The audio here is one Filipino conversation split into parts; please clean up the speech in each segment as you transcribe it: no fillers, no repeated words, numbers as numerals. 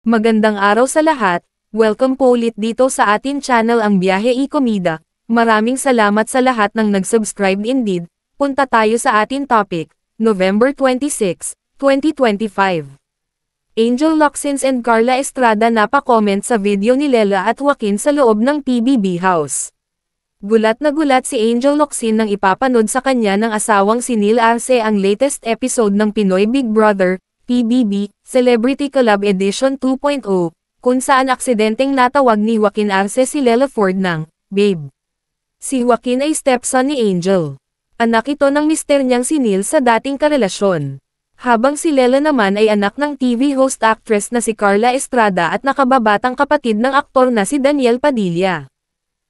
Magandang araw sa lahat, welcome po ulit dito sa atin channel ang Biyahe y Komida. Maraming salamat sa lahat ng nag-subscribe indeed. Punta tayo sa atin topic, November 26, 2025. Angel Locsin and Carla Estrada napa-comment sa video ni Lela at Joaquin sa loob ng PBB house. Gulat na gulat si Angel Locsin nang ipapanood sa kanya ng asawang si Neil Arce ang latest episode ng Pinoy Big Brother, PBB, Celebrity Collab Edition 2.0, kung saan aksidenteng natawag ni Joaquin Arce si Lela Ford ng babe. Si Joaquin ay stepson ni Angel. Anak ito ng mister niyang si Neil sa dating karelasyon. Habang si Lela naman ay anak ng TV host actress na si Carla Estrada at nakababatang kapatid ng aktor na si Daniel Padilla.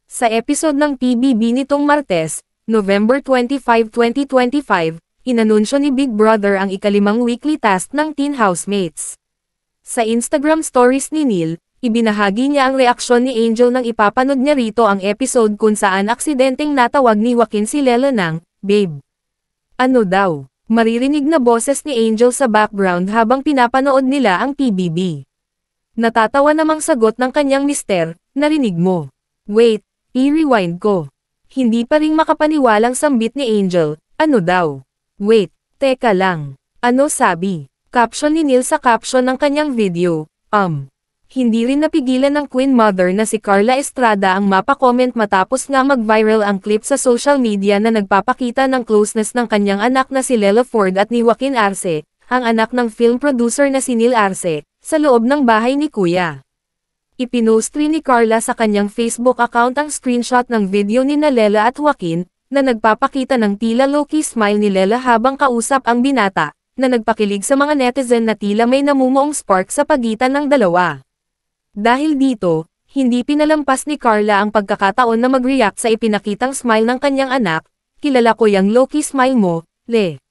Sa episode ng PBB nitong Martes, November 25, 2025, inanunsyo ni Big Brother ang ikalimang weekly task ng teen housemates. Sa Instagram stories ni Neil, ibinahagi niya ang reaksyon ni Angel nang ipapanood niya rito ang episode kung saan aksidenteng natawag ni Joaquin si Lela ng babe. Ano daw? Maririnig na boses ni Angel sa background habang pinapanood nila ang PBB. Natatawa namang sagot ng kanyang mister, narinig mo. Wait, i-rewind ko. Hindi pa ring makapaniwalang sambit ni Angel, ano daw? Wait, teka lang. Ano sabi? Caption ni Neil sa caption ng kanyang video, Hindi rin napigilan ng Queen Mother na si Carla Estrada ang mapa-comment matapos nga mag-viral ang clip sa social media na nagpapakita ng closeness ng kanyang anak na si Lela Ford at ni Joaquin Arce, ang anak ng film producer na si Neil Arce, sa loob ng bahay ni Kuya. Ipinost rin ni Carla sa kanyang Facebook account ang screenshot ng video ni Lela at Joaquin, na nagpapakita ng tila low-key smile ni Lela habang kausap ang binata, na nagpakilig sa mga netizen na tila may namumuong spark sa pagitan ng dalawa. Dahil dito, hindi pinalampas ni Carla ang pagkakataon na mag-react sa ipinakitang smile ng kanyang anak, kilala ko yang low-key smile mo, Le.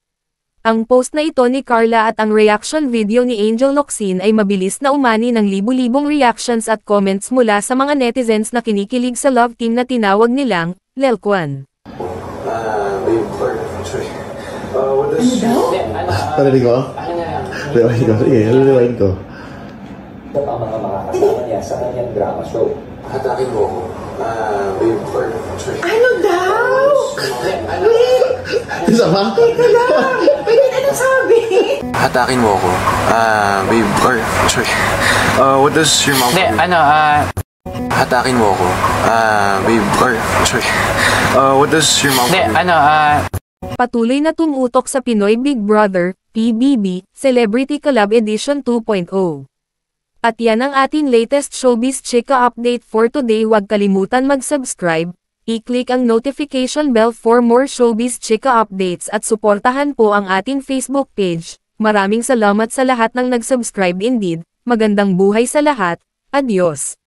Ang post na ito ni Carla at ang reaction video ni Angel Locsin ay mabilis na umani ng libu-libong reactions at comments mula sa mga netizens na kinikilig sa love team na tinawag nilang Lelkwan. Ano daw? Parinig ko? Rewind ko. Sige, rewind ko. Ito ang mga makakasama niya sa kanyang drama show. Hatakin mo ko. Ano daw? Wait! Isa pa? Teka lang! Wait, anong sabi? Hatakin mo ako. Babe, or, sorry. What does your mom do? Hatakin mo ako. Babe, or, sorry. What does your mom do? Patuloy na tumutok sa Pinoy Big Brother, PBB, Celebrity Collab Edition 2.0. At yan ang ating latest showbiz chika update for today. Huwag kalimutan mag-subscribe, i-click ang notification bell for more showbiz chika updates at suportahan po ang ating Facebook page. Maraming salamat sa lahat ng nag-subscribe indeed. Magandang buhay sa lahat. Adios.